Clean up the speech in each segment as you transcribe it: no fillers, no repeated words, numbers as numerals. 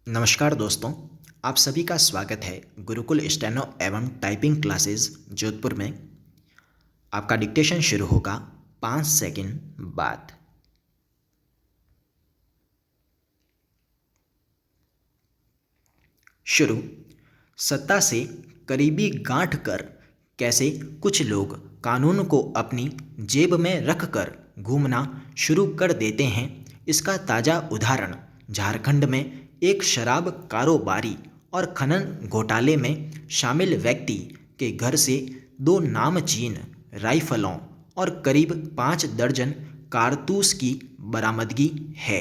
नमस्कार दोस्तों, आप सभी का स्वागत है गुरुकुल स्टेनो एवं टाइपिंग क्लासेस जोधपुर में। आपका डिक्टेशन शुरू होगा 5 सेकंड बाद। शुरू। सत्ता से करीबी गांठ कर कैसे कुछ लोग कानून को अपनी जेब में रख कर घूमना शुरू कर देते हैं, इसका ताज़ा उदाहरण झारखंड में एक शराब कारोबारी और खनन घोटाले में शामिल व्यक्ति के घर से 2 नामचीन राइफलों और करीब 5 दर्जन कारतूस की बरामदगी है।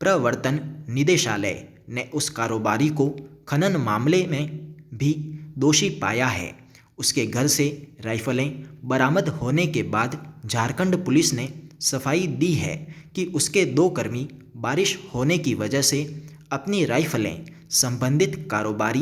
प्रवर्तन निदेशालय ने उस कारोबारी को खनन मामले में भी दोषी पाया है। उसके घर से राइफलें बरामद होने के बाद झारखंड पुलिस ने सफाई दी है कि उसके 2 कर्मी बारिश होने की वजह से अपनी राइफलें संबंधित कारोबारी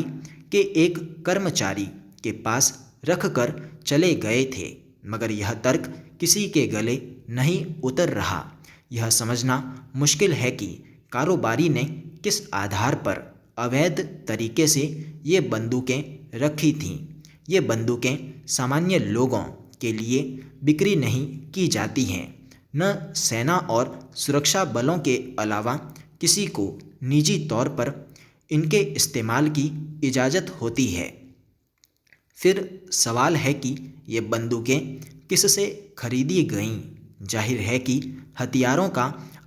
के एक कर्मचारी के पास रखकर चले गए थे, मगर यह तर्क किसी के गले नहीं उतर रहा। यह समझना मुश्किल है कि कारोबारी ने किस आधार पर अवैध तरीके से ये बंदूकें रखी थीं। ये बंदूकें सामान्य लोगों के लिए बिक्री नहीं की जाती हैं। न सेना और सुरक्षा बलों के अलावा किसी को निजी तौर पर इनके इस्तेमाल की इजाज़त होती है। फिर सवाल है कि ये बंदूकें किससे खरीदी गईं। जाहिर है कि हथियारों का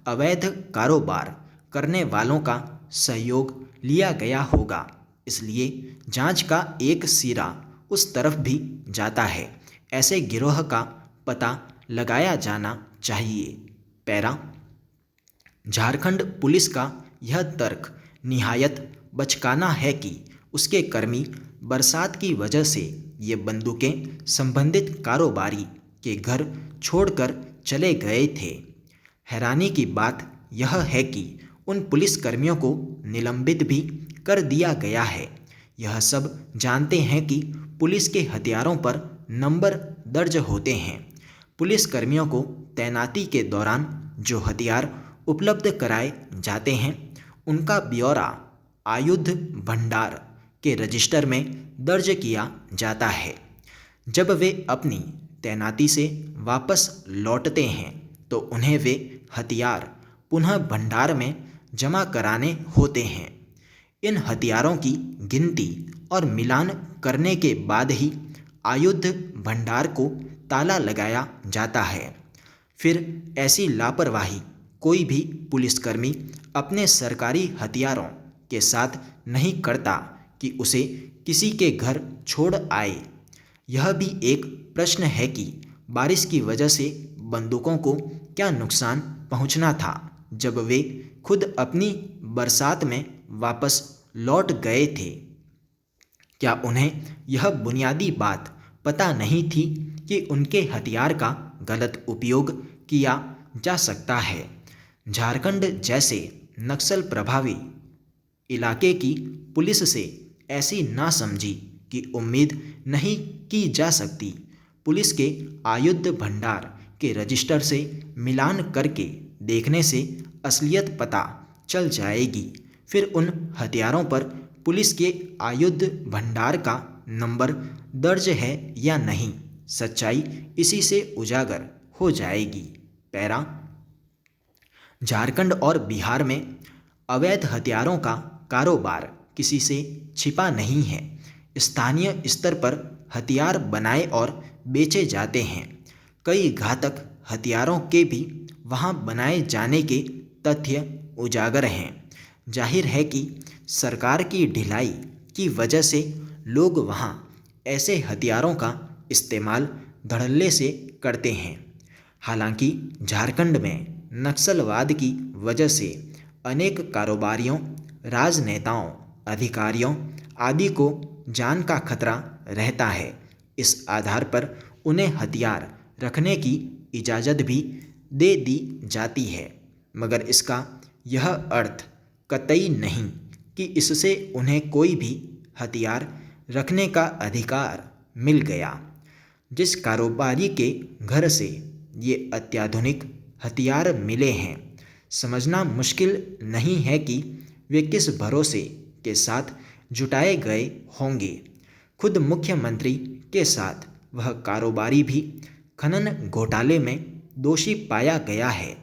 अवैध कारोबार करने वालों का सहयोग लिया गया होगा, इसलिए जांच का एक सिरा उस तरफ भी जाता है। ऐसे गिरोह का पता लगाया जाना चाहिए। पैरा। झारखंड पुलिस का यह तर्क निहायत बचकाना है कि उसके कर्मी बरसात की वजह से ये बंदूकें संबंधित कारोबारी के घर छोड़कर चले गए थे। हैरानी की बात यह है कि उन पुलिसकर्मियों को निलंबित भी कर दिया गया है। यह सब जानते हैं कि पुलिस के हथियारों पर नंबर दर्ज होते हैं। पुलिसकर्मियों को तैनाती के दौरान जो हथियार उपलब्ध कराए जाते हैं, उनका ब्यौरा आयुध भंडार के रजिस्टर में दर्ज किया जाता है। जब वे अपनी तैनाती से वापस लौटते हैं तो उन्हें वे हथियार पुनः भंडार में जमा कराने होते हैं। इन हथियारों की गिनती और मिलान करने के बाद ही आयुध भंडार को ताला लगाया जाता है। फिर ऐसी लापरवाही कोई भी पुलिसकर्मी अपने सरकारी हथियारों के साथ नहीं करता कि उसे किसी के घर छोड़ आए। यह भी एक प्रश्न है कि बारिश की वजह से बंदूकों को क्या नुकसान पहुंचना था जब वे खुद अपनी बरसात में वापस लौट गए थे। क्या उन्हें यह बुनियादी बात पता नहीं थी कि उनके हथियार का गलत उपयोग किया जा सकता है। झारखंड जैसे नक्सल प्रभावी इलाके की पुलिस से ऐसी नासमझी की उम्मीद नहीं की जा सकती। पुलिस के आयुध भंडार के रजिस्टर से मिलान करके देखने से असलियत पता चल जाएगी। फिर उन हथियारों पर पुलिस के आयुध भंडार का नंबर दर्ज है या नहीं, सच्चाई इसी से उजागर हो जाएगी। पैरा। झारखंड और बिहार में अवैध हथियारों का कारोबार किसी से छिपा नहीं है। स्थानीय स्तर पर हथियार बनाए और बेचे जाते हैं। कई घातक हथियारों के भी वहां बनाए जाने के तथ्य उजागर हैं। जाहिर है कि सरकार की ढिलाई की वजह से लोग वहां ऐसे हथियारों का इस्तेमाल धड़ल्ले से करते हैं। हालांकि झारखंड में नक्सलवाद की वजह से अनेक कारोबारियों, राजनेताओं, अधिकारियों आदि को जान का खतरा रहता है। इस आधार पर उन्हें हथियार रखने की इजाज़त भी दे दी जाती है, मगर इसका यह अर्थ कतई नहीं कि इससे उन्हें कोई भी हथियार रखने का अधिकार मिल गया। जिस कारोबारी के घर से ये अत्याधुनिक हथियार मिले हैं, समझना मुश्किल नहीं है कि वे किस भरोसे के साथ जुटाए गए होंगे। खुद मुख्यमंत्री के साथ वह कारोबारी भी खनन घोटाले में दोषी पाया गया है।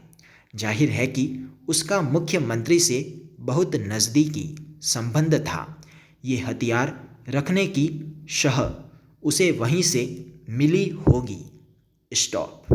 जाहिर है कि उसका मुख्यमंत्री से बहुत नज़दीकी संबंध था। ये हथियार रखने की शह उसे वहीं से मिली होगी। स्टॉप।